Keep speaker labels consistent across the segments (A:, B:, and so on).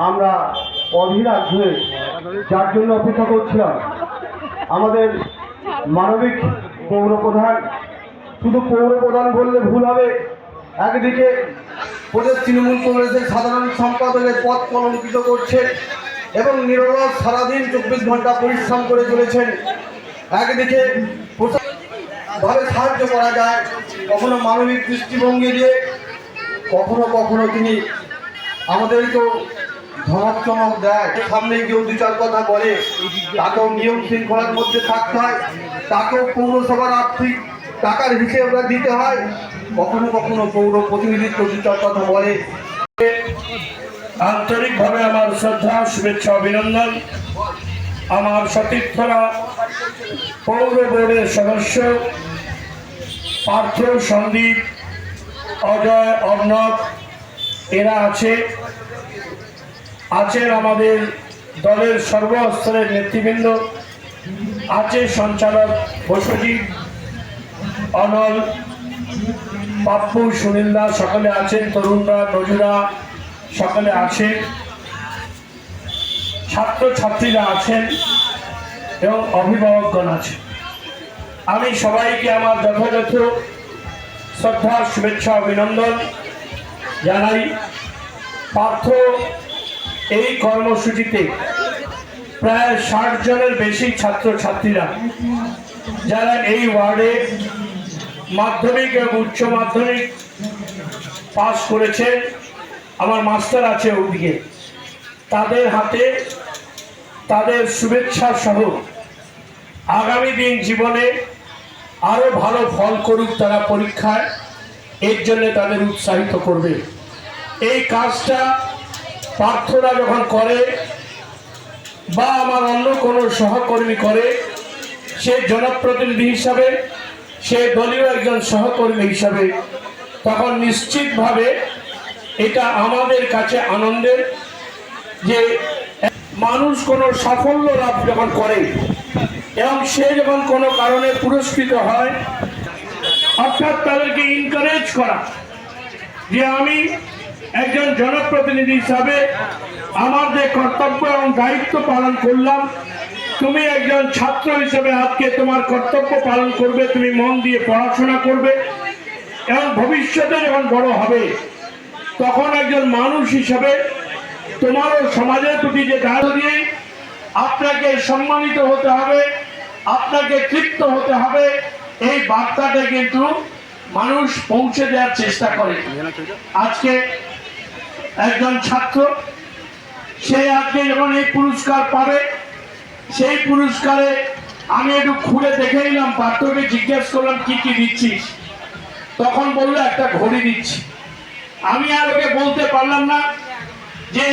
A: আমরা অধীরাগ হয়ে যার জন্য অপেক্ষা করছিলাম আমাদের মানবিক পৌর প্রধান, শুধু পৌর প্রধান বললে ভুল হবে, একদিকে প্রদেশ তৃণমূল কংগ্রেসের সাধারণ সম্পাদকের পদ কলঙ্কিত করছেন এবং নিরলস সারাদিন 24 ঘন্টা পরিশ্রম করে চলেছেন। একদিকে ভাবে সাহায্য করা যায়, কখনো মানবিক দৃষ্টিভঙ্গি দিয়ে, কখনো কখনো তিনি আমাদেরকেও ধমক চমক দেয়। সামনে কেউ দু চার কথা বলে, তাকেও নিয়ম শৃঙ্খলার মধ্যে থাকতে হয়, তাকেও পৌরসভার আর্থিক টাকার হিসেব দিতে হয়। কখনো কখনো পৌর প্রতিনিধিত্ব দু চার কথা বলে।
B: আন্তরিকভাবে আমার শ্রদ্ধা, শুভেচ্ছা, অভিনন্দন। আমার সতীর্থরা পৌর বোর্ডের সদস্য পার্থ, সন্দীপ, অজয়, অর্ণব, এরা আছেন আমাদের দলের সর্বস্তরের নেতৃবৃন্দ, আছে সঞ্চালক বসুজিৎ, অনল, পাপ্পু, সুনীলদা, সকলে আছেন, তরুণরা, নজুরা সকলে আছেন, ছাত্র ছাত্রীরা আছেন এবং অভিভাবকগণ আছেন। আমি সবাইকে আমার যথাযথ শ্রদ্ধা, শুভেচ্ছা, অভিনন্দন জানাই। পার্থ এই কর্মসূচিতে প্রায় 60 জনের বেশি ছাত্র ছাত্রীরা যারা এই ওয়ার্ডে মাধ্যমিক এবং উচ্চ মাধ্যমিক পাস করেছেন, আমার মাস্টার আছে ওদিকে, তাদের হাতে তাদের শুভেচ্ছা সহ আগামী দিন জীবনে আরো ভালো ফল করুক তারা পরীক্ষায়, এর জন্য তাদের উৎসাহিত করবে। এই কাজটা পার্থরা যখন করে বা আমার অন্য কোনো সহকর্মী করে, সে জনপ্রতিনিধি হিসাবে, সে দলীয় একজন সহকর্মী হিসাবে, তখন নিশ্চিতভাবে এটা আমাদের কাছে আনন্দের যে মানুষ কোনো সাফল্য লাভ যখন করে এবং সে যখন কোনো কারণে পুরস্কৃত হয়, অর্থাৎ তাদেরকে এনকারেজ করা যে আমি একজন জনপ্রতিনিধি হিসাবে আমার যে কর্তব্য এবং দায়িত্ব পালন করলাম, তুমি একজন ছাত্র হিসেবে আজকে তোমার কর্তব্য পালন করবে, তুমি মন দিয়ে পড়াশোনা করবে এবং ভবিষ্যতে যখন বড় হবে তখন একজন মানুষ হিসেবে তোমারও সমাজের প্রতি যে দায়িত্ব দিয়ে আপনাকে সম্মানিত হতে হবে, আপনাকে তৃপ্ত হতে হবে, এই বার্তাটা কিন্তু মানুষ পৌঁছে দেওয়ার চেষ্টা করে। আজকে একজন ছাত্র, সে আজকে যখন এই পুরস্কার পাবে, সেই পুরস্কারে আমি একটু খুলে দেখে নিলাম, পার্থকে জিজ্ঞেস করলাম কি কি দিচ্ছিস, তখন বললো একটা ঘড়ি দিচ্ছি। আমি আর ওকে বলতে পারলাম না যে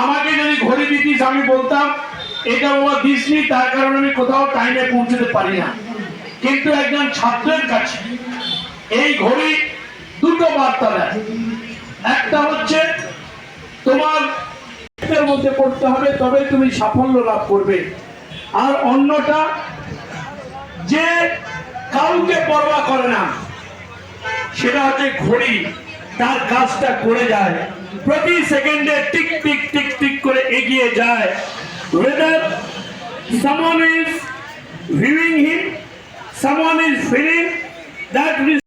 B: আমাকে যদি ঘড়ি দিতিস আমি বলতাম এটা বাবা দিসনি, তার কারণে আমি কোথাও টাইমে পৌঁছতে পারি না। কিন্তু একজন ছাত্রের কাছে এই ঘড়ি দুটো বার্তা দেয়, একটা হচ্ছে তোমার মধ্যে পড়তে হবে তবে তুমি সাফল্য লাভ করবে, আর অন্যটা যে কাউকে পরোয়া করে না, সেটা হচ্ছে ঘড়ি তার কাজটা করে যায়, প্রতি সেকেন্ডে টিক টিক টিক টিক করে এগিয়ে যায়। whether someone is viewing him, someone is feeling that